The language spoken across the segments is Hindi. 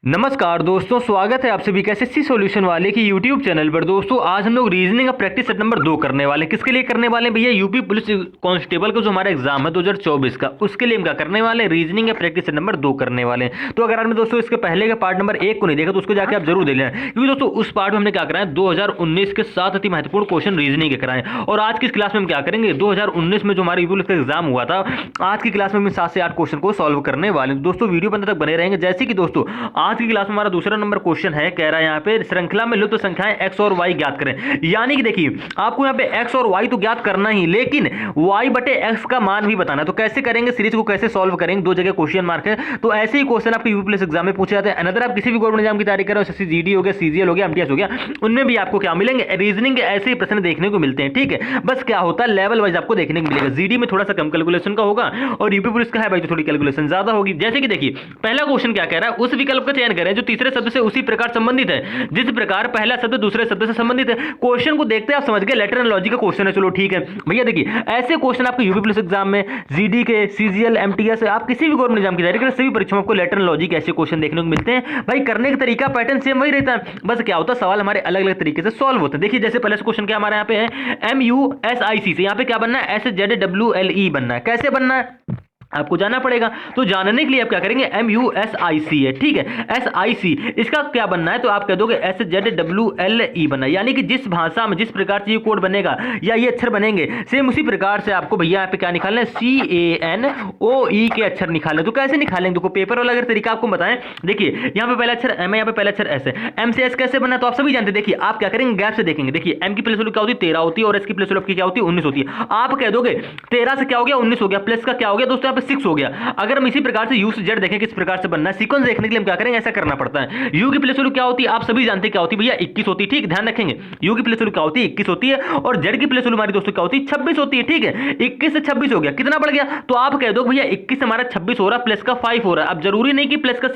नमस्कार दोस्तों, स्वागत है आप सभी का एसएससी सॉल्यूशन वाले की यूट्यूब चैनल पर। दोस्तों आज हम लोग रीजनिंग का प्रैक्टिस सेट नंबर 2 करने वाले हैं। किसके लिए करने वाले हैं भैया? यूपी पुलिस कांस्टेबल का जो हमारा एग्जाम है 2024 का, उसके लिए हम क्या करने वाले हैं? रीजनिंग का प्रैक्टिस सेट नंबर 2 करने वाले हैं। तो अगर आपने दोस्तों इसके पहले के पार्ट नंबर 1 को नहीं देखा तो उसको जाकर आप जरूर देख लेना, क्योंकि दोस्तों उस पार्ट में हमने क्या कराया 2019 के 7 अति महत्वपूर्ण क्वेश्चन रीजनिंग के कराए। और आज की इस क्लास में हम क्या करेंगे, 2019 में जो हमारा यूपी पुलिस का एग्जाम हुआ था, आज की क्लास में हम 7 से 8 क्वेश्चन को सॉल्व करने वाले हैं। दोस्तों वीडियो अंत तक बने रहेंगे। जैसे कि दोस्तों आज की क्लास में हमारा दूसरा नंबर क्वेश्चन है, कह रहा है यहाँ पे श्रृंखला में लुप्त संख्याएं x और y ज्ञात करें। यानी कि देखिए आपको यहाँ पे x और y तो ज्ञात करना ही, लेकिन y बटे x का मान भी बताना है। तो कैसे करेंगे, सीरीज को कैसे सॉल्व करेंगे, दो जगह क्वेश्चन मार्क है। तो ऐसे ही क्वेश्चन आपके यूपी पुलिस एग्जाम में पूछे जाते हैं। अनदर आप किसी भी गवर्नमेंट एग्जाम की तैयारी कर रहे हो, एसएससी जीडी हो गया, सीजीएल हो गया, एमटीएस हो गया, उनमें भी आपको क्या मिलेंगे, रीजनिंग के ऐसे ही प्रश्न देखने को मिलते हैं। ठीक है, बस क्या होता है लेवल वाइज आपको देखने को मिलेगा। जीडी में थोड़ा सा कम कैलकुलेशन का होगा और यूपी पुलिस का है भाई तो थोड़ी कैलकुलेशन ज्यादा होगी। जैसे कि देखिए पहला क्वेश्चन क्या कह रहा है, उस विकल्प का चयन करें जो तीसरे शब्द से उसी प्रकार संबंधित है जिस प्रकार पहला शब्द दूसरे शब्द से संबंधित है। क्वेश्चन को देखते हैं आप समझ गए, लेटर एंड लॉजिक का क्वेश्चन है। चलो ठीक है भैया, देखिए ऐसे क्वेश्चन आपके यूपी पुलिस एग्जाम में, जीडी के, सीजीएल, एमटीएस, आप किसी भी गवर्नमेंट एग्जाम की तैयारी करें, सभी परीक्षाओं में आपको लेटर एंड लॉजिक ऐसे क्वेश्चन देखने को मिलते हैं। भाई करने का तरीका पैटर्न सेम वही रहता है, बस क्या होता है सवाल हमारे अलग अलग तरीके से सॉल्व होते हैं। देखिए जैसे पहले क्वेश्चन क्या हमारे यहाँ पे है, MUSIC से यहाँ पे क्या बनना है, SZWLE बनना है। कैसे बनना है आपको जानना पड़ेगा। तो जानने के लिए आप क्या करेंगे, MUSIC है, ठीक है, SIC इसका क्या बनना है, तो आप कह दोगे SZWLE बनना है। यानी कि जिस भाषा में जिस प्रकार से ये कोड बनेगा या ये अक्षर बनेंगे, सेम उसी प्रकार से आपको भैया यहाँ पे क्या निकालना है, CANOE के अक्षर निकालने। तो कैसे निकालेंगे, देखो पेपर वाला अगर तरीका आपको बताएं। देखिए यहाँ पे पहला अक्षर M है, यहाँ पे पहला अक्षर S है। M से S कैसे बनना है तो आप सभी जानते हैं। देखिए आप क्या करेंगे, गैप से देखेंगे। देखिए M की प्लेस वैल्यू क्या होती है, 13 होती है, और S की प्लेस वैल्यू आपकी क्या होती है, 19 होती है। आप कह दोगे 13 से क्या हो गया, 19 हो गया, प्लस का क्या हो गया दोस्तों, 6 हो गया। अगर हम इसी प्रकार से यू से जेड देखें किस प्रकार से बनना है, सीक्वेंस देखने के लिए हम क्या करेंगे, ऐसा करना पड़ता है। यू की प्लेस वैल्यू क्या होती है, आप सभी जानते हैं क्या होती है भैया, 21 होती है। ठीक, ध्यान रखेंगे यू की प्लेस वैल्यू क्या होती है, 21 होती है, और जेड की प्लेस वैल्यू हमारी दोस्तों क्या होती है, 26 होती है। ठीक है, 21 से 26 हो गया, कितना बढ़ गया, तो आप कह दो भैया 21 हमारा 26 हो रहा है, प्लस का 5 हो रहा है। अब जरूरी नहीं कि प्लस का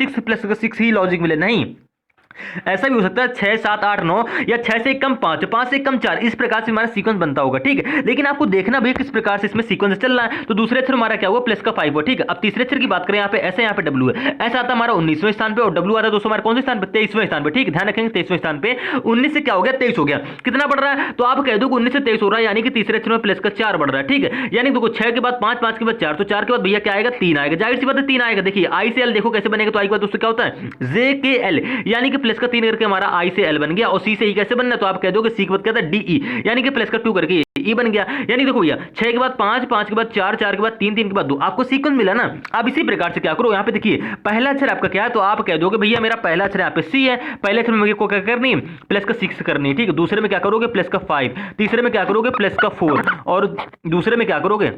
6 ही लॉजिक मिले, नहीं, ऐसा भी हो सकता है 6 7 8 9 या 6 से कम 5, 5 से कम 4, इस प्रकार से हमारा सीक्वेंस बनता होगा। ठीक है, लेकिन आपको देखना भी किस प्रकार से इसमें सीक्वेंस चल रहा है। तो दूसरे अक्षर हमारा क्या हुआ, प्लस का 5 हुआ। ठीक है, अब तीसरे अक्षर की बात करें, यहाँ पे ऐसे, यहाँ पे डब्ल्यू है, ऐसा आता हमारा 19वें स्थान पे, और डब्ल्यू आता है दोस्तों हमारे कौन से स्थान पे, 23वें स्थान पे। ठीक है, ध्यान रखेंगे 23वें स्थान पे, 19 से क्या हो गया, 23 हो गया, कितना बढ़ रहा है, तो आप कह दो 19 से 23 हो रहा है, यानी कि तीसरे अक्षर में प्लस का 4 बढ़ रहा है। ठीक है, यानी देखो 6 के बाद 5, 5 के बाद 4, तो 4 के बाद भैया क्या आएगा, 3 आएगा। जाहिर सी बात है 3 आएगा। देखिए आई से एल देखो कैसे बनेगा, तो आई के बाद दोस्तों क्या होता है, JKL, यानी कि प्लस का 3 करके हमारा आई से एल बन गया, और सी से ई कैसे बनना है, तो आप कह दोगे सी के बाद क्या था, DE, यानी कि प्लस का 2 करके ई बन गया। यानी देखो भैया 6 के बाद 5, 5 के बाद 4, 4 के बाद 3, 3 के बाद 2, आपको सीक्वेंस मिला ना। अब इसी प्रकार से क्या करो, यहाँ पे देखिए पहला अक्षर आपका क्या है, तो आप कह दोगे भैया मेरा पहला अक्षर यहाँ पे सी है, पहले अक्षर में मुझे को क्या करनी है, प्लस का 6 करनी है। ठीक है, दूसरे में क्या करोगे, प्लस का 5, तीसरे में क्या करोगे, प्लस का 4, और दूसरे में क्या करोगे,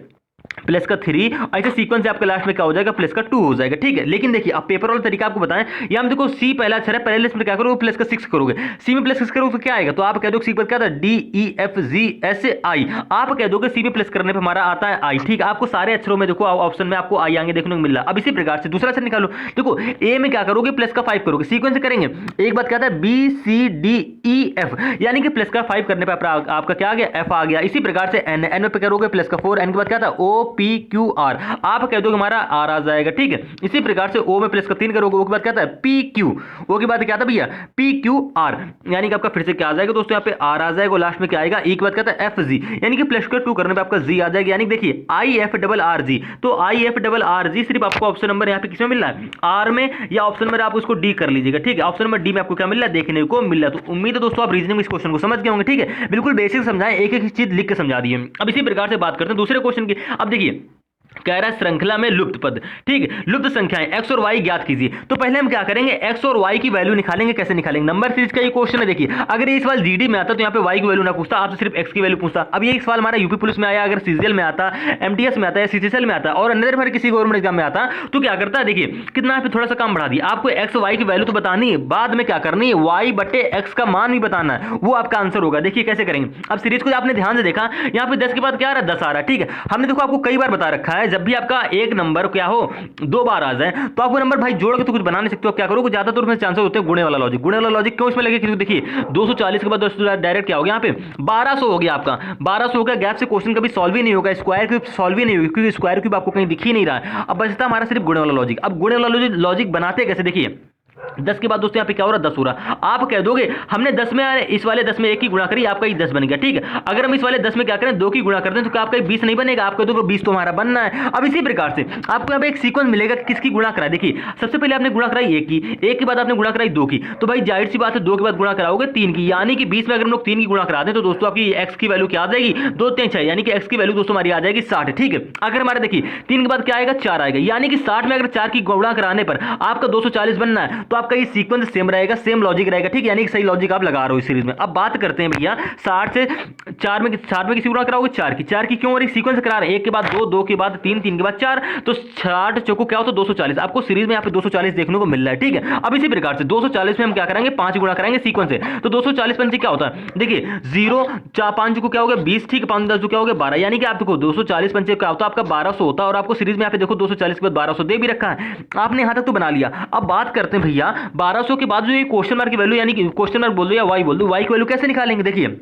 प्लस का 3, ऐसे सीक्वेंस से आपका लास्ट में क्या हो जाएगा, प्लस का 2 हो जाएगा। ठीक है, लेकिन देखिए अब पेपर वाला तरीका आपको बताएं, या हम देखो सी पहला अक्षर है, पहले इसमें क्या करोगे, प्लस का 6 करोगे, सी में प्लस 6 करोगे तो क्या आएगा, तो आप कह दो सी पर क्या था, DEFGHI, आप कह दोगे सी में प्लस करने पर हमारा आता है आई। ठीक है, आपको सारे अक्षरों में देखो ऑप्शन में आपको आई आगे देखने को मिल रहा है। अब इसी प्रकार से दूसरा अक्षर निकालो, देखो ए में क्या करोगे, प्लस का 5 करोगे, सीक्वेंस करेंगे। एक बात क्या था, BCDEF, यानी कि प्लस का 5 करने पर आपका क्या आ गया, एफ आ गया। इसी प्रकार से एन, एन में करोगे प्लस का 4, एन के बाद क्या था, OPQR, आप कह दो हमारा आर आ जाएगा। ठीक है, इसी प्रकार से ओ में प्लस का 3 करोगे, ओ के बाद क्या था, PQ, ओ के बाद क्या था भैया, PQR, यानी कि आपका फिर से क्या आ जाएगा दोस्तों, यहाँ पे आर आ जाएगा, लास्ट में क्या आएगा, ई के बाद क्या था, FG, यानी कि प्लस का 2 करने पे आपका जी आ जाएगा। यानी देखिए IFRRG, तो IFRRG सिर्फ आपको ऑप्शन नंबर यहाँ पे किसमें मिल रहा है, आर में, या ऑप्शन नंबर आप उसको डी कर लीजिएगा। ठीक है, ऑप्शन नंबर डी में आपको क्या मिल रहा है, देखने को मिल रहा है। तो उम्मीद है दोस्तों आप रीजनिंग में इस क्वेश्चन को समझ गए होंगे। ठीक है, बिल्कुल बेसिक समझाएं, एक एक चीज लिख के समझा दिए। अब इसी प्रकार से बात करते हैं दूसरे क्वेश्चन की। अब देखिए कह रहा है श्रृंखला में लुप्त पद, ठीक है, लुप्त संख्याएं x और y ज्ञात कीजिए। तो पहले हम क्या करेंगे, x और y की वैल्यू निकालेंगे। कैसे निकालेंगे, नंबर सीरीज का ये क्वेश्चन है। देखिए अगर ये सवाल जीडी में आता तो यहाँ पे y की वैल्यू ना पूछता, आपसे सिर्फ x की वैल्यू पूछता। अब ये सवाल हमारा यूपी पुलिस में आया, अगर सीजीएल में आता, एमटीएस में आता, या सीसीएल में आता, और अंदर भर किसी गवर्नमेंट एग्जाम में आता, तो क्या करता है, देखिए कितना पे थोड़ा सा काम बढ़ा दिया। आपको x y की वैल्यू तो बतानी है, बाद में क्या करनी है, y बटे x का मान भी बताना है, वो आपका आंसर होगा। देखिए कैसे करेंगे, अब सीरीज को आपने ध्यान से देखा, यहाँ पे 10 के बाद क्या आ रहा है, 10 आ रहा है। ठीक है, हमने देखो आपको कई बार बता रखा है, जब भी आपका एक नंबर क्या हो 2 बार आ जाए तो आप वो नंबर भाई जोड़ के तो कुछ बना नहीं सकते हो। क्या करोगे, ज्यादातर उसमें चांसेस होते हैं गुणे वाला लॉजिक। गुणे वाला लॉजिक क्यों इसमें लगे, क्योंकि देखिए 240 के बाद 200 डायरेक्ट क्या हो गया, यहाँ पे 1200 हो गया आपका, 1200 हो गया। गैप से क्वेश्चन कभी सॉल्व ही नहीं होगा, स्क्वायर क्यूब सॉल्व ही नहीं होगी, क्योंकि स्क्वायर क्यूब आपको कहीं दिख ही नहीं रहा है। अब बचता हमारा सिर्फ गुणे वाला लॉजिक। अब गुणे वाला लॉजिक बनाते कैसे, देखिए 10 के बाद दोस्तों यहाँ पे क्या हो रहा है, 10 हो रहा। आप कह दोगे हमने 10 में इस वाले 10 में 1 की गुणा करी, आपका ये 10 बन गया, ठीक है। अगर हम इस वाले 10 में क्या करें, 2 की गुणा कर दें तो क्या आपका 20 नहीं बनेगा, आपका तो 20 तो हमारा बनना है। अब इसी प्रकार से आपको यहाँ पे एक सीक्वेंस मिलेगा कि किसकी गुणा कराए। देखिए सबसे पहले आपने गुणा कराई 1 की, 1 के बाद आपने गुणा कराई 2 की, तो भाई जाहिर सी बात है 2 के बाद गुणा कराओगे 3 की, यानी कि 20 में अगर हम लोग 3 की गुणा करा दें तो दोस्तों आपकी x की वैल्यू क्या आ जाएगी, 2 3 6, यानी कि x की वैल्यू दोस्तों हमारी आ जाएगी 60, ठीक है। अगर हमारे देखिए 3 के बाद क्या आएगा, 4 आएगा, यानी कि 60 में अगर 4 की गुणा कराने पर आपका 240 बनना है, तो आपका ये सीक्वेंस सेम रहेगा, सेम लॉजिक रहेगा, ठीक है, यानी कि सही लॉजिक आप लगा रहे हो इस सीरीज में। अब बात करते हैं भैया 60 से 4 में किसी गुणा कराओगे 4 की क्यों हो रही, सीक्वेंस करा रहे हैं, 1 के बाद 2, 2 के बाद 3, 3 के बाद 4, तो 60 चौको क्या होता है 240, आपको सीरीज में यहाँ पे 240 देखने को मिल रहा है, ठीक है। अब इसी प्रकार से 240 में हम क्या करेंगे, 5 गुणा करेंगे सीक्वेंस से, तो 240 पंचे क्या होता है, देखिए 0 4 5 को क्या हो गया 20, ठीक है, 5 10 क्या हो गया 12, यानी कि आप देखो 240 पंचे क्या होता है आपका 1200 होता है, और आपको सीरीज में यहाँ पे देखो 240 के बाद 1200 दे भी रखा है, आपने यहाँ तक तो बना लिया। अब बात करते हैं भैया 1200 के बाद जो ये क्वेश्चन मार्क की वैल्यू, यानी कि क्वेश्चन मार्क बोल दो या वाई बोल दो, वाई की वैल्यू कैसे निकालेंगे, देखिए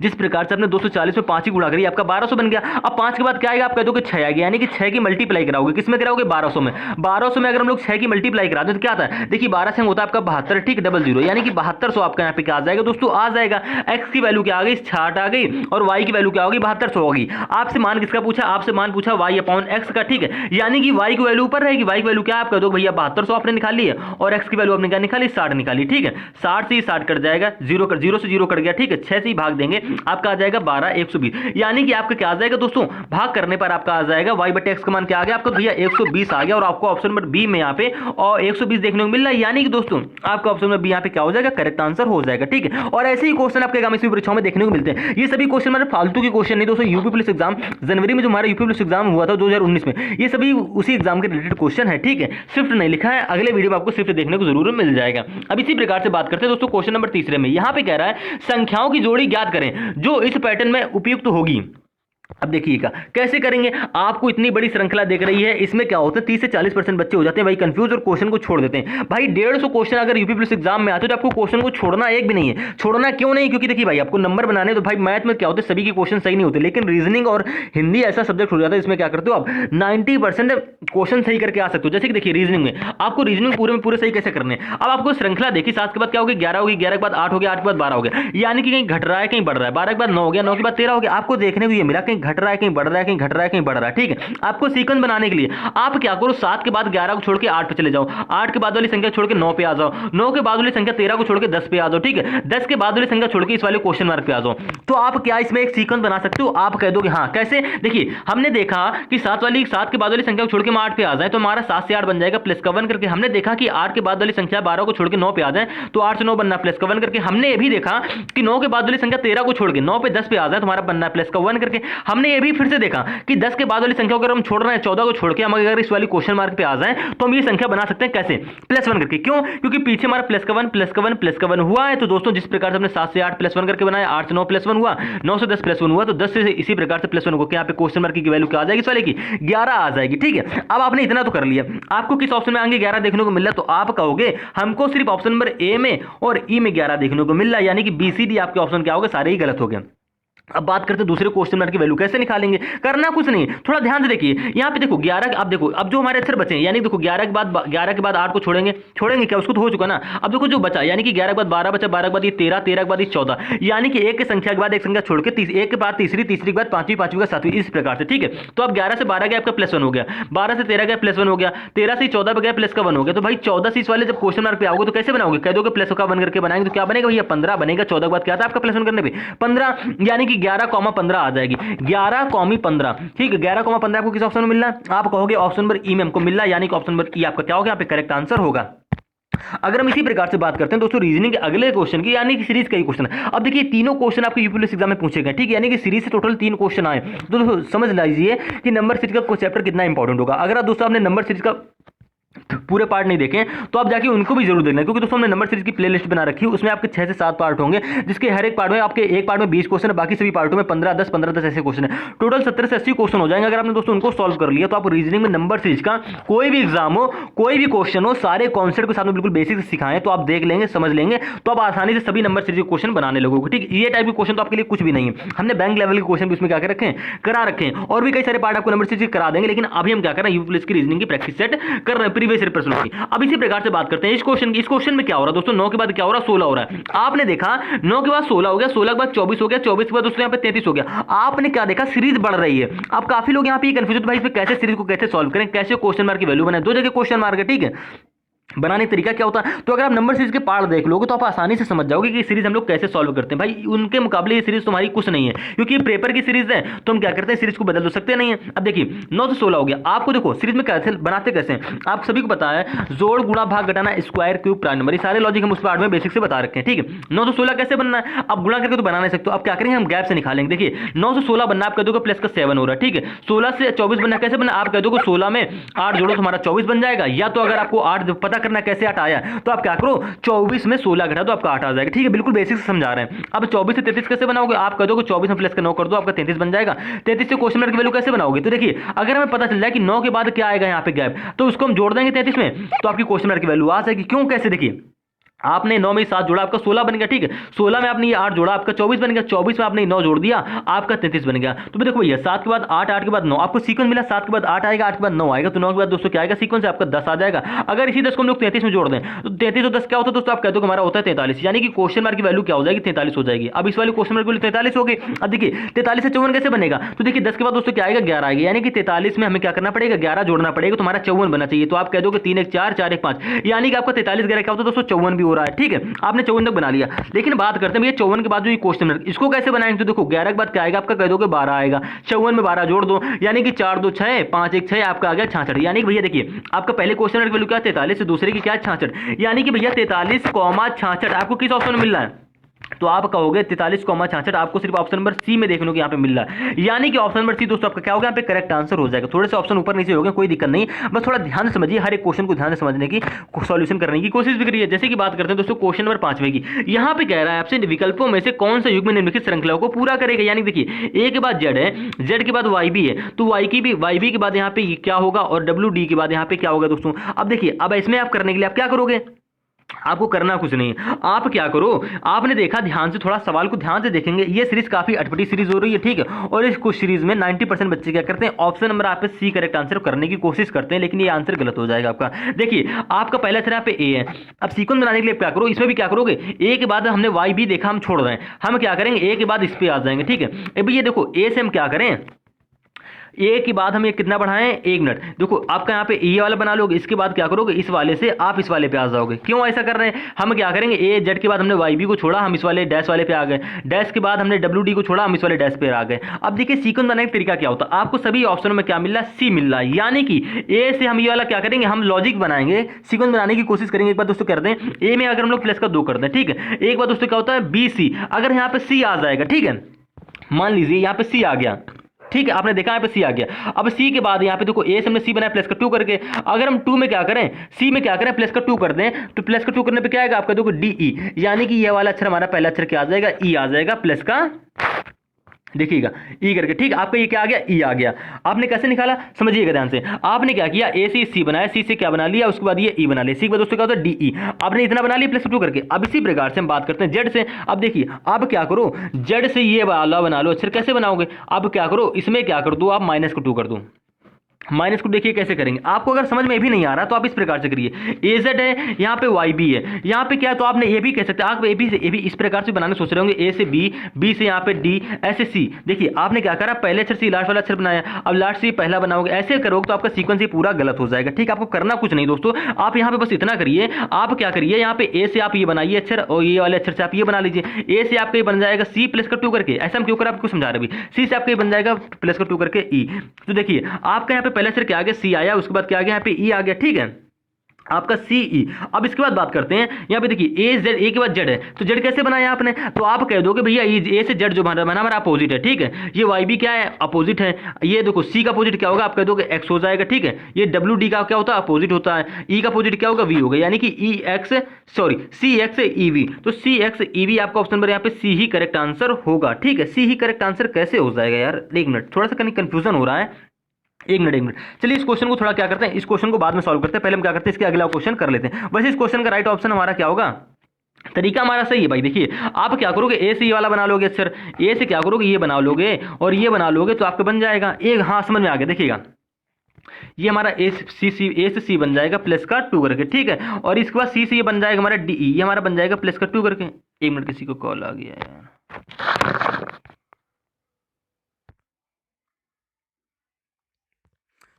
जिस प्रकार से आपने 240 में 5 की गुणा करी आपका 1200 बन गया। अब 5 के बाद क्या आएगा, आप कह दो कि 6 आएगा, यानी कि 6 की मल्टीप्लाई कराओगे, किसमें कराओगे 1200 में। 1200 में अगर हम लोग 6 की मल्टीप्लाई करा दें तो क्या आता है, देखिए 12 से होता है आपका 72, ठीक, 00, यानी कि 7200 आपका यहाँ पे क्या आ जाएगा दोस्तों, आ जाएगा। एक्स की वैल्यू क्या आ गई 60 आ गई, और वाई की वैल्यू क्या होगी 7200 होगी। आपसे मान किसका पूछा, आपसे मान पूछा वाई अपॉन एक्स का, ठीक है, यानी कि वाई की वैल्यू ऊपर रहेगी, वाई की वैल्यू क्या आप कह दो भैया 7200 आपने निकाली है, और एक्स की वैल्यू आपने क्या निकाली 60 निकाली, ठीक है। 60 से 60 कट जाएगा, 0 से 0 कट गया, ठीक है, 6 से ही भाग देंगे आपका आ जाएगा 12 120, यानी कि आपका क्या आ जाएगा दोस्तों, भाग करने पर आपका आ जाएगा y बटे x का मान क्या आ गया आपका भैया 120 आ गया, और आपको ऑप्शन नंबर बी में यहाँ पे और 120 देखने को मिल रहा है, यानी कि दोस्तों आपका ऑप्शन नंबर बी यहाँ पे क्या हो जाएगा, करेक्ट आंसर हो जाएगा, ठीक है। और ऐसे ही क्वेश्चन आपके आगामी परीक्षाओं में देखने को मिलते हैं। ये सभी क्वेश्चन हमारे फालतू के क्वेश्चन नहीं दोस्तों, यूपी पुलिस एग्जाम जनवरी में जो हमारा यूपी पुलिस एग्जाम हुआ था 2019 में, ये सभी उसी एग्जाम के रिलेटेड क्वेश्चन है, ठीक है। स्विफ्ट नहीं लिखा है, अगले वीडियो में आपको स्विफ्ट देखने को जरूर मिल जाएगा। अब इसी प्रकार से बात करते हैं दोस्तों क्वेश्चन नंबर तीसरे में, यहाँ पे कह रहा है संख्याओं की जोड़ी ज्ञात करें जो इस पैटर्न में उपयुक्त होगी। अब देखिएगा कैसे करेंगे, आपको इतनी बड़ी श्रृंखला देख रही है, इसमें क्या होता है 30 से 40% बच्चे हो जाते हैं भाई कंफ्यूज और क्वेश्चन को छोड़ देते हैं। भाई 150 क्वेश्चन अगर यूपी पुलिस एग्जाम में आते हो तो आपको क्वेश्चन को छोड़ना एक भी नहीं है। छोड़ना क्यों नहीं, क्योंकि देखिए भाई आपको नंबर बनाने, तो भाई मैथ में क्या होता है सभी के क्वेश्चन सही नहीं होते, लेकिन रीजनिंग और हिंदी ऐसा सब्जेक्ट हो जाता है इसमें क्या करते हो आप 90% क्वेश्चन सही करके आ सकते हो। जैसे कि देखिए रीजनिंग में आपको रीजनिंग पूरे में पूरे सही कैसे करने हैं। अब आपको श्रृंखला देखिए 7 के बाद क्या होगी 11 होगी, 11 के बाद 8 हो गया, 8 के बाद 12 हो गया, यानी कि कहीं घट रहा है कहीं बढ़ रहा है, 12 के बाद 9 हो गया, 9 के बाद 13 हो गया, आपको देखने को ये मिला कहीं घट रहा है कहीं बढ़ रहा है, कहीं घट रहा है कहीं बढ़ रहा है, ठीक है। आपको सीक्वेंस बनाने के लिए आप क्या करो 7 के बाद 11 को छोड़ के 8 पे चले जाओ, 8 के बाद वाली संख्या छोड़ के 9 पे आ जाओ, 9 के बाद वाली संख्या 13 को छोड़ के 10 पे आ जाओ, ठीक है, 10 के बाद वाली संख्या छोड़ के इस वाले क्वेश्चन मार्क पे आ जाओ। तो आप क्या इसमें एक सीक्वेंस बना सकते हो, आप कह दोगे हाँ कैसे, देखिए हमने देखा कि 7 के बाद वाली संख्या को छोड़ के हम 8 पे आ जाए तो हमारा 7 से 8 बन जाएगा प्लस का 1 करके। हमने देखा कि 8 के बाद वाली संख्या 12 को छोड़ के 9 पे आ जाए तो 8 से 9 बनना प्लस का 1 करके। हमने ये भी देखा कि 9 के बाद वाली संख्या 13 को छोड़ के 9 पे 10 पे आ जाए तो हमारा बनना प्लस का 1 करके। हमने ये भी फिर से देखा कि 10 के बाद वाली संख्या को अगर हम छोड़ रहे हैं 14 को छोड़ के हम अगर इस वाली क्वेश्चन मार्क पे आ जाए तो हम ये संख्या बना सकते हैं कैसे, प्लस 1 करके। क्यों, क्योंकि पीछे हमारा प्लस का 1 प्लस का 1 प्लस का 1 हुआ है। तो दोस्तों जिस प्रकार से हमने 7 से 8 प्लस 1 करके बनाया, 8 से 9 प्लस 1 हुआ, 9 से 10 प्लस 1 हुआ, तो 10 से इसी प्रकार से प्लस 1 को यहाँ पे क्वेश्चन मार्क की वैल्यू क्या आ जाएगी इस वाले की 11 आ जाएगी, ठीक है। अब आपने इतना तो कर लिया, आपको किस ऑप्शन में आगे 11 देखने को मिल रहा है, तो आप कहोगे हमको सिर्फ ऑप्शन नंबर ए में और ई में 11 देखने को मिल रहा है, यानी कि बी सी डी आपके ऑप्शन क्या होगा, सारे ही गलत हो गए। अब बात करते हैं दूसरे क्वेश्चन मार्क की वैल्यू कैसे निकालेंगे। करना कुछ नहीं, थोड़ा ध्यान से देखिए यहाँ पे देखो 11, अब देखो अब जो हमारे अक्षर बचे यानी देखो 11 के बाद 8 को छोड़ेंगे क्या, उसको तो हो चुका ना। अब देखो जो बचा यानी कि 11 के बाद 12 बचा, 12 के बाद ये 13, 13 के बाद ये 14, यानी कि एक संख्या के बाद एक संख्या छोड़ के एक के बाद तीसरी, तीसरी के बाद पांचवी, पांचवी का सातवीं, इस प्रकार से, ठीक है। तो अब 11 से 12 गया आपका प्लस 1 हो गया, 12 से 13 गया प्लस 1 हो गया, 13 से 14 पे गया प्लस का 1 हो गया। तो भाई 14 से इस वाले जब क्वेश्चन मार्क पे आओगे तो कैसे बनाओगे, कह दोगे प्लस का 1 करके बनाएंगे तो क्या बनेगा भैया 15 बनेगा। 14 के बाद क्या था आपका प्लस 1 करने पे 15, यानी कि 11, 15 आ जाएगी, 11, 15, ठीक है। 11, 15 आपको किस ऑप्शन में मिलना है, आप कहोगे ऑप्शन नंबर ई में हमको मिल रहा है, यानी कि ऑप्शन नंबर ई आपका क्या होगा, यहाँ पे करेक्ट आंसर होगा। अगर हम इसी प्रकार से बात करते हैं दोस्तों रीजनिंग के अगले क्वेश्चन की, यानी कि सीरीज का ही क्वेश्चन है। अब देखिए तीनों क्वेश्चन आपके यूपी पुलिस एग्जाम में पूछे गए, ठीक है, यानी कि सीरीज से टोटल 3 क्वेश्चन आए। तो दोस्तों समझ लीजिए कि नंबर सीरीज का चैप्टर कितना इंपॉर्टेंट होगा। अगर आप दोस्तों आपने नंबर सीरीज का पूरे पार्ट नहीं देखे तो आप जाके उनको भी जरूर देखना, क्योंकि दोस्तों हमने नंबर सीरीज की प्लेलिस्ट बना रखी है, उसमें आपके 6 से 7 पार्ट होंगे, जिसके हर एक पार्ट में आपके एक पार्ट में 20 क्वेश्चन है, बाकी सभी पार्टों में 15, 10, 15, 10 ऐसे क्वेश्चन है। टोटल 70 से 80 क्वेश्चन हो जाएंगे। अगर आपने दोस्तों उनको सॉल्व कर लिया तो आप रीजनिंग में नंबर सीरीज का कोई भी एग्जाम हो, कोई भी क्वेश्चन हो, सारे कॉन्सेप्ट के साथ में बिल्कुल बेसिक सिखाएं तो आप देख लेंगे, समझ लेंगे, तो आप आसानी से सभी नंबर सीरीज के क्वेश्चन बनाने लगोगे, ठीक। ये टाइप के क्वेश्चन तो आपके लिए कुछ भी नहीं है। हमने बैंक लेवल के क्वेश्चन भी उसमें क्या कर रखे हैं, करा रखे हैं, और भी कई सारे पार्ट आपको नंबर सीरीज करा देंगे। लेकिन अभी हम क्या कर रहे हैं, यूपी पुलिस की रीजनिंग की प्रैक्टिस सेट कर रहे हैं, वैसे प्रश्न होगी। अब इसी प्रकार से बात करते हैं इस क्वेश्चन की। इस क्वेश्चन में क्या हो रहा है दोस्तों, 9 के बाद क्या हो रहा है, 16 हो रहा है। आपने देखा 9 के बाद 16 हो गया, 16 के बाद 24 हो गया, 24 के बाद दोस्तों यहाँ पे 33 हो गया। आपने क्या देखा, सीरीज बढ़ रही है। अब काफी लोग यहाँ पे कंफ्यूज भाई इसमें कैसे सीरीज को कैसे सॉल्व करें, कैसे क्वेश्चन मार्क की वैल्यू बनाए। 2 जगह क्वेश्चन मार्क है, ठीक है, बनाने का तरीका क्या होता है। तो अगर आप नंबर सीरीज के पार्ट देख लोगे तो आप आसानी से समझ जाओगे कि सीरीज हम लोग कैसे सॉल्व करते हैं। भाई उनके मुकाबले ये सीरीज तुम्हारी कुछ नहीं है, क्योंकि पेपर की सीरीज है तो हम क्या करते हैं, सीरीज को बदल तो सकते नहीं है। अब देखिए 9 से 16 हो गया। आपको देखो सीरीज में कैसे बनाते कैसे हैं, आप सभी को पता है, जोड़ गुणा भाग घटाना स्क्वायर क्यूब प्राइम नंबर, ये सारे लॉजिक हम उस पार्ट में बेसिक से बता रखे हैं, ठीक है। 9 से 16 कैसे बनना है, अब गुणा करके तो बना नहीं सकते, अब क्या करेंगे, हम गैप से निकालेंगे। देखिए 9 से 16 बनना, आप कह दोगे प्लस का 7 हो रहा है, ठीक है। 16 से 24 बनना, कैसे बनना, आप कह दोगे 16 में 8 जोड़ो तुम्हारा 24 बन जाएगा। या तो अगर आपको 8 पता करना कैसे 8 आया, तो आप क्या करो 24 में 16 घटा दो, आपका 8 आ जाएगा, ठीक है। बिल्कुल बेसिक से समझा रहे हैं। अब 24 से 33 कैसे बनाओगे, आप कह दोगे 24 में प्लस का 9 कर दो, आपका 33 बन जाएगा। 33 से क्वेश्चन मार्क की वैल्यू कैसे बनाओगे, तो देखिए अगर हमें पता चल जाए कि 9 के बाद क्या आएगा यहाँ पे गैप, तो उसको हम जोड़ देंगे 33 में, तो आपकी क्वेश्चन मार्क की वैल्यू आ जाएगी। क्यों, कैसे, देखिए आपने 9 में 7 जोड़ा, आपका 16 बन गया, ठीक है। 16 में आपने ये 8 जोड़ा, आपका 24 बन गया। 24 में आपने 9 जोड़ दिया, आपका 33 बन गया। तो देखो भैया 7 के बाद 8, 8 के बाद 9, आपको सीक्वेंस मिला, 7 के बाद 8 आएगा, 8 के बाद 9 आएगा, तो 9 के बाद दोस्तों क्या आएगा सीक्वेंस, आपका 10 आ जाएगा। अगर इसी 10 को हम लोग 33 में जोड़ दें तो 33 और 10 क्या होता है दोस्तों, आप कहते हो हमारा होता है 43, यानी कि क्वेश्चन मार्क की वैल्यू क्या हो जाएगी, 43 हो जाएगी। अब इस वाले क्वेश्चन मार्क की वैल्यू 43 हो गई। अब देखिए 43 से 54 कैसे बनेगा, तो देखिए 10 के बाद दोस्तों क्या आएगा, 11 आएगा, यानी कि 43 में हमें क्या करना पड़ेगा, 11 जोड़ना पड़ेगा, तुम्हारा 54 बनना चाहिए। तो आप कह दोगे 3 1 4 4 1 5, यानी कि आपका 43 11 क्या होता है दोस्तों, 54 भी हो रहा है, ठीक है। आपने 54 तक बना लिया। लेकिन बात करते हैं ये 54 के बाद जो ये क्वेश्चन मार्क, इसको कैसे बनाएंगे, तो देखो 11 के बाद क्या आएगा, आपका कह दोगे 12 आएगा, 54 में 12 जोड़ दो, यानी कि 4 2 6 5 1 6, आपका आ गया 66। यानी कि भैया देखिए आपका पहले क्वेश्चन मार्क की वैल्यू क्या है 43, से दूसरे की क्या है 66, यानी कि भैया 43,66 आपको किस ऑप्शन में मिल रहा है, तो आप कहोगे 43,66 आपको सिर्फ ऑप्शन नंबर सी में देखने को यहाँ पे मिल रहा है। यानी कि ऑप्शन नंबर सी दोस्तों आपका क्या होगा, यहाँ पे करेक्ट आंसर हो जाएगा। थोड़े से ऑप्शन ऊपर नीचे हो गए, कोई दिक्कत नहीं, बस थोड़ा ध्यान से समझिए, हर एक क्वेश्चन को ध्यान से समझने की सॉल्यूशन करने की कोशिश भी करिए। जैसे कि बात करते हैं दोस्तों क्वेश्चन नंबर 5 की, यहाँ पे कह रहा है आपसे विकल्पों में से कौन सा युग्म निम्नलिखित श्रृंखलाओं को पूरा करेगा। यानी देखिए ए के बाद जेड है, जेड के बाद वाई बी है, तो वाई बी के बाद यहाँ पे क्या होगा, और डब्ल्यू डी के बाद यहाँ पे क्या होगा दोस्तों। अब देखिए अब इसमें आप करने के लिए आप क्या करोगे, आपको करना कुछ नहीं, आप क्या करो, आपने देखा ध्यान से, थोड़ा सवाल को ध्यान से देखेंगे, ये सीरीज काफी अटपटी सीरीज हो रही है, ठीक है। और इस कुछ सीरीज में 90% बच्चे क्या करते हैं, ऑप्शन नंबर आप पे सी करेक्ट आंसर करने की कोशिश करते हैं, लेकिन ये आंसर गलत हो जाएगा आपका। देखिए आपका पहला अक्षर यहाँ पे ए है, अब सीक्वेंस बनाने के लिए क्या करो, इसमें भी क्या करोगे, ए के बाद हमने वाई भी देखा, हम छोड़ रहे हैं, हम क्या करेंगे ए के बाद इस पे आ जाएंगे, ठीक है। अभी ये देखो ए से हम क्या करें, ए के बाद हम ये कितना बढ़ाएं, 1 मिनट। देखो आपका यहाँ पे ये वाला बना लोगे, इसके बाद क्या करोगे, इस वाले से आप इस वाले पे आ जाओगे। क्यों ऐसा कर रहे हैं, हम क्या करेंगे, ए जेड के बाद हमने वाई बी को छोड़ा, हम इस वाले डैश वाले पे आ गए, डैश के बाद हमने डब्ल्यू डी को छोड़ा, हम इस वाले डैश पे आ गए। अब देखिए सीक्वेंस बनाने का तरीका क्या होता है, आपको सभी ऑप्शनों में क्या मिल रहा है, सी मिल रहा है। यानी कि ए से हम ये वाला क्या करेंगे, हम लॉजिक बनाएंगे, सीक्वेंस बनाने की कोशिश करेंगे। एक बार दोस्तों कर दें, ए में अगर हम लोग प्लस का 2 कर दें, ठीक है। एक बार दोस्तों क्या होता है, बी सी, अगर यहाँ पे सी आ जाएगा, ठीक है, मान लीजिए यहाँ पे सी आ गया, ठीक है, आपने देखा यहाँ पे सी आ गया। अब सी के बाद यहाँ पे देखो ए से हमने सी बनाया प्लस का 2 करके, अगर हम 2 में क्या करें, सी में क्या करें, प्लस का 2 कर दें, तो प्लस का 2 करने पे क्या आएगा आपका, देखो डी ई, यानी कि ये वाला अक्षर हमारा पहला अक्षर क्या आ जाएगा, ई आ जाएगा, प्लस का देखिएगा ई करके, ठीक, आपका ये क्या आ गया, ई आ गया। आपने कैसे निकाला समझिएगा ध्यान से, आपने क्या किया, ए से सी बनाया, सी से क्या बना लिया, उसके बाद ये ई बना लिया, सी के बाद दोस्तों क्या होता है डी ई, आपने इतना बना लिया प्लस 2 करके। अब इसी प्रकार से हम बात करते हैं जेड से। अब देखिए अब क्या करो, जेड से ये वाला बना लो अक्षर, कैसे बनाओगे, अब क्या करो, इसमें क्या कर दो, आप माइनस को 2 कर दो। माइनस को देखिए कैसे करेंगे, आपको अगर समझ में भी नहीं आ रहा तो आप इस प्रकार से करिए, ए जेड है, यहाँ पे वाई बी है, यहाँ पे क्या है, तो आपने ए भी कह सकते हैं, आप ए बी से ए भी इस प्रकार से बनाने सोच रहे होंगे, ए से बी, बी से यहाँ पे डी, ऐसे सी। देखिए आपने क्या करा, पहले अक्षर सी लास्ट वाला अक्षर बनाया, अब लास्ट से पहला बनाओगे, ऐसे करोगे तो आपका सीक्वेंस ही पूरा गलत हो जाएगा, ठीक। आपको करना कुछ नहीं दोस्तों, आप यहाँ पे बस इतना करिए, आप क्या करिए, यहाँ पे ए से आप ये बनाइए अक्षर, और ये वाले अक्षर से आप ये बना लीजिए। ए से आपका ये बन जाएगा सी प्लस का 2 करके, ऐसा हम क्यों कर आपको समझा रहे हैं, सी से आपका ये बन जाएगा प्लस का 2 करके ई। तो देखिए आपका यहाँ पे पहले अक्षर क्या आ गया, सी आया, उसके बाद क्या आ गया, यहाँ पे ई आ गया, ठीक है, आपका सी ई। अब इसके बाद बात करते हैं, यहाँ पे देखिए ए जेड, ए के बाद जेड है, तो जेड कैसे बनाया आपने, तो आप कह दोगे भैया ए से जेड जो बना हमारा अपोजिट है, ठीक है। ये वाई बी क्या है, अपोजिट है। ये देखो सी का अपोजिट क्या होगा, आप कह दोगे एक्स हो जाएगा, ठीक है। ये डब्ल्यू डी का क्या होता है, अपोजिट होता है। ई का अपोजिट क्या होगा, वी होगा, यानी कि E X, sorry C X E V, तो सी एक्स ई वी आपका ऑप्शन नंबर यहाँ पे सी ही करेक्ट आंसर होगा, ठीक है। सी ही करेक्ट आंसर कैसे हो जाएगा यार, एक मिनट, थोड़ा सा कहीं कंफ्यूजन हो रहा है, एक मिनट। चलिए इस क्वेश्चन को थोड़ा क्या करते हैं, इस क्वेश्चन को बाद में सॉल्व करते हैं, पहले हम क्या करते हैं, इसके अगला क्वेश्चन कर लेते हैं। वैसे इस क्वेश्चन का राइट ऑप्शन हमारा क्या होगा, तरीका हमारा सही है भाई। देखिए आप क्या करोगे, ए से ये वाला बना लोगे अक्षर, ए से क्या करोगे, ये बना लोगे और ये बना लोगे, तो आपका बन जाएगा एक, हाँ समझ में आ गया। देखिएगा ये हमारा ए से सी बन जाएगा प्लस का 2 करके, ठीक है। और इसके बाद सी से ये बन जाएगा हमारा डी ई, ये हमारा बन जाएगा प्लस का 2 करके। 1 मिनट, किसी को कॉल आ गया यार।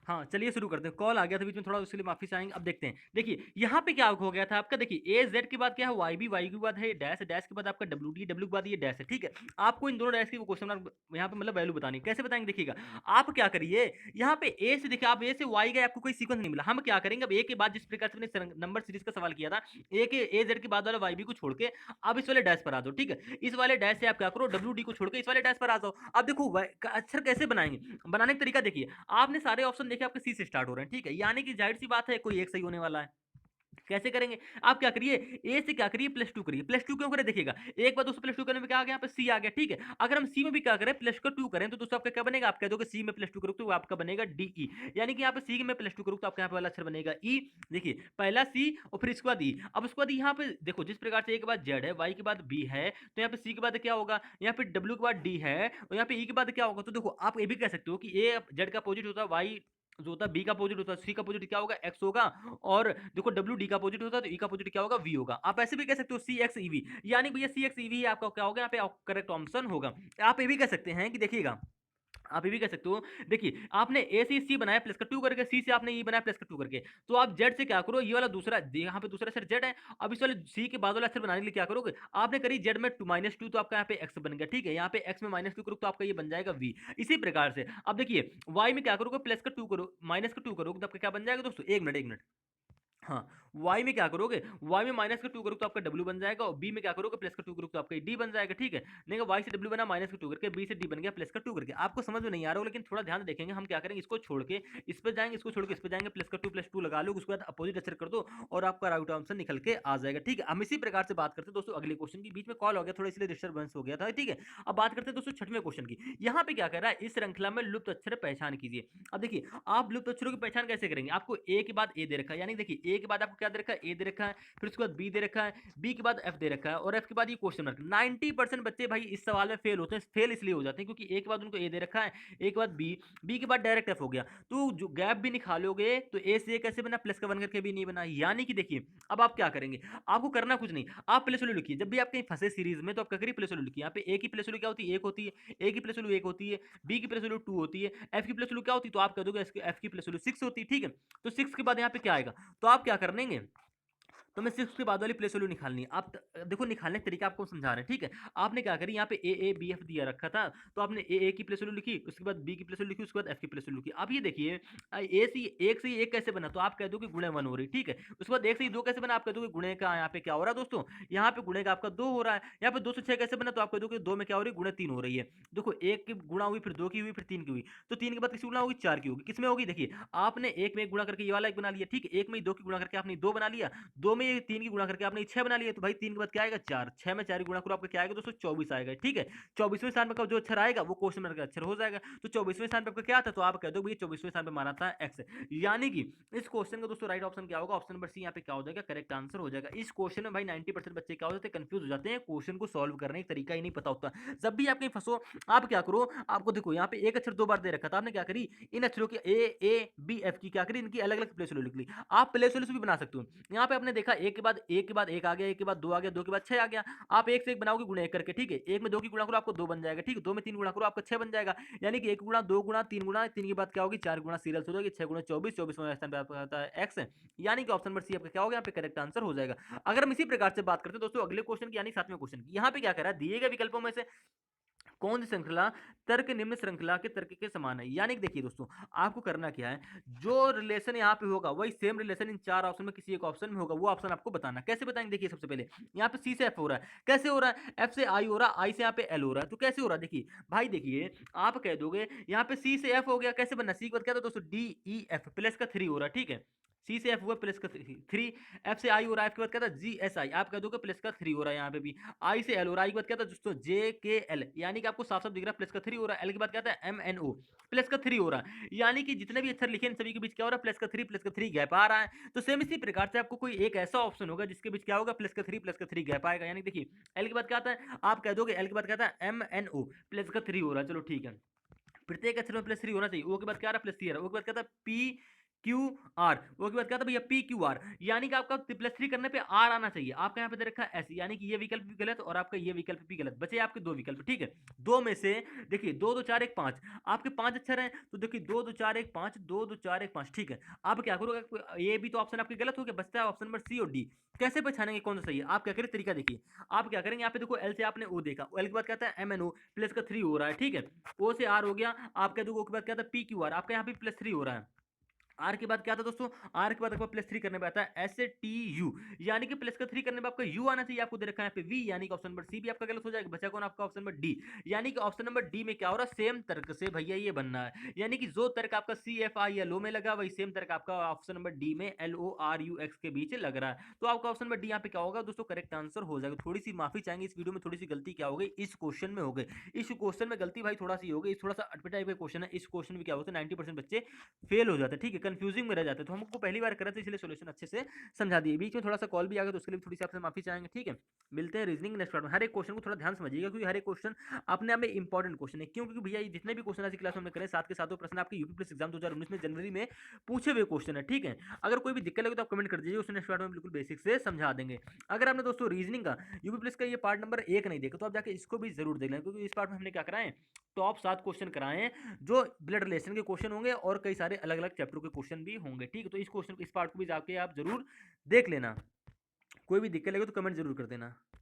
हाँ चलिए शुरू करते हैं। कॉल आ गया था बीच में थोड़ा, उसके लिए माफी चाहेंगे। अब देखते हैं, देखिए यहाँ पे क्या हो गया था आपका, देखिए ए जेड के बाद क्या है वाई बी, वाई के बाद है डैश, डैश के बाद आपका डब्ल्यू डी, डब्ल्यू के बाद ये डैश है, ठीक है। आपको इन दोनों डैश की क्वेश्चन यहाँ पे मतलब वैल्यू बतानी, कैसे बताएंगे देखिएगा। आप क्या करिए, यहाँ पे ए से देखिए, आप ए से वाई गए, आपको कोई सीक्वेंस नहीं मिला। हम क्या करेंगे, अब ए के बाद जिस प्रकार से मैंने नंबर सीरीज का सवाल किया था, ए जेड के बाद वाला वाई बी को छोड़ के आप इस वाले डैश पर आ जाओ, ठीक है। इस वाले डैश से आप क्या करो, डब्ल्यू डी को छोड़ के इस वाले डैश पर आ जाओ। अब देखो अक्षर कैसे बनाएंगे, बनाने का तरीका देखिए। आपने सारे ऑप्शन देखे, आपके सी से स्टार्ट हो रहे हैं, ठीक है, यानी कि जाहिर सी बात है कोई एक सही होने वाला है। कैसे करेंगे, आप क्या करिए, ए से क्या करिए प्लस 2 करिए। प्लस 2 क्यों करें देखिएगा, एक बार दोस्तों प्लस 2 करने में क्या आ गया, यहाँ पे सी आ गया, ठीक है। अगर हम सी में भी क्या करें, प्लस का 2 करें, तो दोस्तों आपका क्या बनेगा, आप कह दोगे सी में प्लस 2 करो तो आपका बनेगा डी ई, यानी कि यहाँ पे सी में प्लस 2 करो तो आपका यहाँ पे वाला अक्षर बनेगा ई। देखिए पहला सी और फिर इसके बाद ई। अब उसके बाद यहाँ पे देखो, जिस प्रकार से ए के बाद जेड है, वाई के बाद बी है, तो यहाँ पे सी के बाद क्या होगा, यहाँ पे डब्ल्यू के बाद डी है, और यहाँ पे ई के बाद क्या होगा। तो देखो आप ये भी कह सकते हो कि ए जेड का अपोजिट होता है, वाई जो होता है बी का अपोजिट होता है, सी का अपोजिट क्या होगा, एक्स होगा। और देखो डब्ल्यू डी का अपोजिट होता है, तो ई का अपोजिट क्या होगा, वी होगा। आप ऐसे भी कह सकते हो सी एक्स ई वी, यानी भैया सी एक्स ई वी आपका क्या होगा, यहाँ पे करेक्ट ऑप्शन होगा। आप ये भी कह सकते हैं कि देखिएगा, आप ये भी कह सकते हो, देखिए आपने ए से सी बनाया प्लस का 2 करके, सी से आपने ई बनाया प्लस का 2 करके, तो आप जेड से क्या करो, ये वाला दूसरा यहाँ पे दूसरा अक्षर जेड है, अब इस वाले सी के बाद वाला अक्षर बनाने के लिए क्या करोगे, आपने करी जेड में -2, तो आपका यहाँ पे एक्स बन गया, ठीक है। यहाँ पे एक्स में -2 करो तो आपका ये बन जाएगा वी। इसी प्रकार से अब देखिए वाई में क्या करोगे, प्लस का 2 करो, माइनस का 2 करोगे तो आपका क्या बन जाएगा दोस्तों, 1 मिनट 1 मिनट। हाँ, y में क्या करोगे, y में माइनस का 2 करोगे तो आपका w बन जाएगा, और b में क्या करोगे, प्लस का 2 करोगे तो आपका d बन जाएगा, ठीक है। नहीं y से w बना माइनस का 2 करके, b से d बन गया प्लस का 2 करके। आपको समझ में नहीं आ रहा हो, लेकिन थोड़ा ध्यान देखेंगे हम क्या करेंगे, इसको छोड़ के इस पे जाएंगे, इसको छोड़ के इस पे जाएंगे, प्लस 2 लगा लो, उसके बाद अपोजिट अक्षर कर दो और आपका राइट आंसर निकल के आ जाएगा, ठीक है। हम इसी प्रकार से बात करते हैं दोस्तों अगले क्वेश्चन की। बीच में कॉल हो गया थोड़ा, इसलिए डिस्टर्बेंस हो गया था, ठीक है। अब बात करते हैं दोस्तों 6वें क्वेश्चन की। यहाँ पे क्या कह रहा है, इस श्रृंखला में लुप्त अक्षर पहचान कीजिए। अब देखिए आप लुप्त अक्षरों की पहचान कैसे करेंगे, आपको ए के बाद ए दे रखा है, यानी देखिए ए के बाद आपको क्या दे रखा है, ए दे रखा है, फिर उसके बाद बी दे रखा है, बी के बाद एफ दे रखा है, और एफ के बाद ये क्वेश्चन मार्क। 90% बच्चे भाई इस सवाल में फेल होते हैं। फेल इसलिए हो जाते हैं क्योंकि ए के बाद उनको ए दे रखा है, ए के बाद बी, बी के बाद डायरेक्ट एफ हो गया, तो जो गैप भी निकालोगे तो ए से ए कैसे बना, प्लस का 1 करके भी नहीं बना। यानी कि देखिए अब आप क्या करेंगे, आपको करना कुछ नहीं, आप प्लेस वैल्यू लिखिए। जब भी आप कहीं फंसे सीरीज में तो आप क्या करिए, प्लेस वैल्यू लिखिए। यहाँ पे ए की प्लेस वैल्यू क्या होती है, 1 होती है, ए की प्लेस वैल्यू 1 होती है, बी की प्लेस वैल्यू 2 होती है, एफ की प्लेस वैल्यू क्या होती है, तो आप कह दोगे एफ की प्लेस वैल्यू 6 होती है, ठीक है। तो 6 के बाद यहाँ पे क्या आएगा, तो आप क्या कर लेंगे, तो मैं 6 के बाद वाली प्लेस वैल्यू निकालनी है। आप देखो निकालने का तरीका आपको समझा रहे हैं, ठीक है। आपने क्या करी, यहाँ पे ए बी एफ दिया रखा था, तो आपने ए की प्लेस वैल्यू लिखी, उसके बाद बी की प्लेस वैल्यू लिखी, उसके बाद एफ की प्लेस वैल्यू लिखी। अब ये देखिए ए से एक से एक कैसे बना, तो आप कह दो कि गुणे 1 हो रही, ठीक है। उसके बाद एक से 2 कैसे बना, आप कह दो कि गुणे का यहाँ पे क्या हो रहा है दोस्तों, यहाँ पे गुणे का आपका 2 हो रहा है। यहाँ पे 2 से 6 कैसे बना, तो आप कह दो कि 2 में क्या हो रही है, गुणे 3 हो रही है। देखो 1 की गुणा हुई, फिर 2 की हुई, फिर 3 की हुई, तो 3 के बाद किसी गुणा होगी, 4 की होगी। किसमें होगी, देखिए आपने 1 में 1 गुणा करके ये वाला 1 बना लिया, ठीक है। 1 में 2 की गुणा करके आपने 2 बना लिया, 2 में 3 की गुणा करके आपने 6 बना लिया, तो भाई 3 के बाद क्या आएगा, 4, 6 में 4 गुणा करो, आपका क्या आएगा दोस्तों, 24 आएगा, ठीक है। 24वें स्थान पर जो अक्षर आएगा वो क्वेश्चन मार्क का अक्षर हो जाएगा। तो 24वें स्थान पर आपका क्या था, तो आप कह दो भैया 24वें स्थान पर माना था एक्स। यानी कि इस क्वेश्चन का दोस्तों राइट ऑप्शन क्या होगा, ऑप्शन नंबर सी यहाँ पे क्या हो जाएगा, करेक्ट आंसर हो जाएगा। इस क्वेश्चन में भाई 90% बच्चे क्या हो जाते हैं, कंफ्यूज हो जाते हैं, क्वेश्चन को सॉल्व करने का तरीका ही नहीं पता होता। जब भी आप कहीं फंसो, आप क्या करो, आपको देखो यहाँ पे एक अक्षर 2 बार दे रखा था, आपने क्या करी, इन अक्षरों की ए बी एफ की क्या करी, इनकी अलग अलग प्लेस वैल्यू लिख ली। आप प्लेस वैल्यू भी बना सकते हो। यहाँ पे आपने देखा एक के बाद एक आ गया, एक के बाद 2 आ गया, 2 के बाद 6 आ गया। आप एक से एक बनाओगे गुणे 1 करके, ठीक है। 1 में 2 की गुणा करो, आपको 2 बन जाएगा, ठीक है। 2 में 3 गुणा करो, आपका 6 बन जाएगा। यानी कि 1 गुणा 2 गुणा 3 गुणा, 3 के बाद क्या होगी, 4 गुणा सीरियल हो जाएगी, 6 गुणा 24, 24वें स्थान पे आपका आता है एक्स। यानी कि ऑप्शन नंबर सी आपका क्या होगा, यहाँ पे करेक्ट आंसर हो जाएगा। अगर हम इसी प्रकार से बात करते हैं दोस्तों अगले क्वेश्चन की, यानी 7वें क्वेश्चन की, यहाँ पे क्या कह रहा है, दिए गए विकल्पों में से कौन सी श्रृंखला तर्क निम्न श्रृंखला के तर्क के समान है। यानी कि देखिए दोस्तों आपको करना क्या है, जो रिलेशन यहाँ पे होगा वही सेम रिलेशन इन 4 ऑप्शन में किसी एक ऑप्शन में होगा, वो ऑप्शन आपको बताना। कैसे बताएंगे, देखिए सबसे पहले यहाँ पे सी से एफ हो रहा है, कैसे हो रहा है, एफ से आई हो रहा है, आई से यहाँ पे एल हो रहा है, तो कैसे हो रहा है, देखिए भाई देखिए आप कह दोगे यहाँ पे सी से एफ हो गया, कैसे बनना, सी के बाद क्या था दोस्तों, डी ई एफ प्लस का 3 हो रहा है, ठीक है। सी से एफ हुआ प्लस का 3, एफ से आई हो रहा है, एफ के बाद क्या था जी एस आई, आप कह दोगे प्लस का 3 हो रहा है। यहाँ पे भी आई से एल हो रहा है, आई के बाद क्या था दोस्तों जे के एल, यानी कि आपको साफ साफ दिख रहा है प्लस का 3 हो रहा है। एल के बाद क्या था एम एन ओ, प्लस का 3 हो रहा है। यानी कि जितने भी अक्षर लिखे इन सभी के बीच क्या हो रहा है, प्लस का 3 गैप आ रहा है। तो सेम इसी प्रकार से आपको कोई एक ऐसा ऑप्शन होगा जिसके बीच क्या होगा, प्लस का 3 गैप आएगा। यानी देखिए एल के बाद क्या आता है, आप कह दोगे एल के बाद क्या था एम एन ओ, प्लस का 3 हो रहा है, चलो ठीक है। प्रत्येक अक्षर में +3 होना चाहिए। ओ के बाद क्या आ रहा है, +3 आ रहा है। ओ के बाद क्या था पी क्यू आर, वो के बाद क्या था भैया पी क्यू आर, यानी कि आपका +3 करने पे आर आना चाहिए। आपका यहाँ पे दे रखा है ऐसे, यानी कि ये विकल्प भी गलत और आपका ये विकल्प भी गलत, बचे आपके दो विकल्प। ठीक है, दो में से देखिए 2 2 4 1 5, आपके 5 अक्षर हैं तो देखिए 2 2 4 1 5, 2 2 4 1 5। ठीक है, अब क्या करोगे, ये भी तो ऑप्शन आपके गलत हो गया, बचता है ऑप्शन नंबर सी और डी। कैसे पहचानेंगे कौन सा सही है? आप क्या करें, तरीका देखिए। आप क्या करेंगे, यहाँ पे देखो एल से आपने ओ देखा, एल के बाद क्या था एम एन ओ प्लस का 3 हो रहा है। ठीक है, ओ से आर हो गया, आपका देखो के बाद क्या था पी क्यू आर, आपका यहाँ पे +3 हो रहा है। आर के बाद क्या था दोस्तों, आर के बाद आपको +3 करने पे आता है एस टी यू, यानी कि प्लस का 3 करने पे आपका यू आना चाहिए। आपको दे रखा है यहाँ पे वी, यानी कि ऑप्शन नंबर सी भी आपका गलत हो जाएगा। बचा कौन आपका ऑप्शन नंबर डी, यानी कि ऑप्शन नंबर डी में क्या हो रहा है, सेम तर्क से भैया ये बनना है, यानी कि जो तर्क आपका C F I L O में लगा वही सेम तर्क आपका ऑप्शन नंबर डी में L O R U X के बीच लग रहा है। तो आपका ऑप्शन नंबर डी यहाँ पे क्या होगा दोस्तों, करेक्ट आंसर हो जाएगा। थोड़ी सी माफी चाहेंगे, इस वीडियो में थोड़ी सी गलती क्या हो गई, इस क्वेश्चन में हो गई। इस क्वेश्चन में गलती भाई थोड़ा सी हो गई, थोड़ा सा अटपटा टाइप का क्वेश्चन है। इस क्वेश्चन में क्या होता है 90% बच्चे फेल हो जाते हैं। ठीक है, कंफ्यूजिंग में रह जाते हैं, तो हमको पहली बार करा था इसलिए सोल्यूशन अच्छे से समझा दिए। बीच में थोड़ा सा कॉल भी आ गया तो उसके लिए थोड़ी सी आपसे माफी चाहेंगे। ठीक है, मिलते हैं रीजनिंग नेक्स्ट पार्ट में। हर एक क्वेश्चन को थोड़ा ध्यान समझिएगा, क्योंकि हर एक क्वेश्चन अपने आप में इंपॉर्टेंट क्वेश्चन है। क्यों? क्योंकि भैया ये जितने भी क्वेश्चन आज क्लास में करें, साथ के साथ वो प्रश्न आपके यूपी पुलिस एग्जाम 2019 में जनवरी में पूछे हुए क्वेश्चन है। ठीक है, अगर कोई भी दिक्कत लगे तो आप कमेंट कर दीजिए, उसने नेक्स्ट पार्ट में बिल्कुल बेसिक से समझा देंगे। अगर आपने दोस्तों रीजनिंग का यूपी पुलिस का ये पार्ट नंबर 1 नहीं देखा तो आप जाके इसको भी जरूर देख लें, क्योंकि इस पार्ट में हमने क्या कराए, टॉप 7 क्वेश्चन कराए हैं, जो ब्लड रिलेशन के क्वेश्चन होंगे और कई सारे अलग अलग चैप्टर के क्वेश्चन भी होंगे। ठीक है, तो इस क्वेश्चन इस पार्ट को भी जाके आप जरूर देख लेना। कोई भी दिक्कत लगे तो कमेंट जरूर कर देना।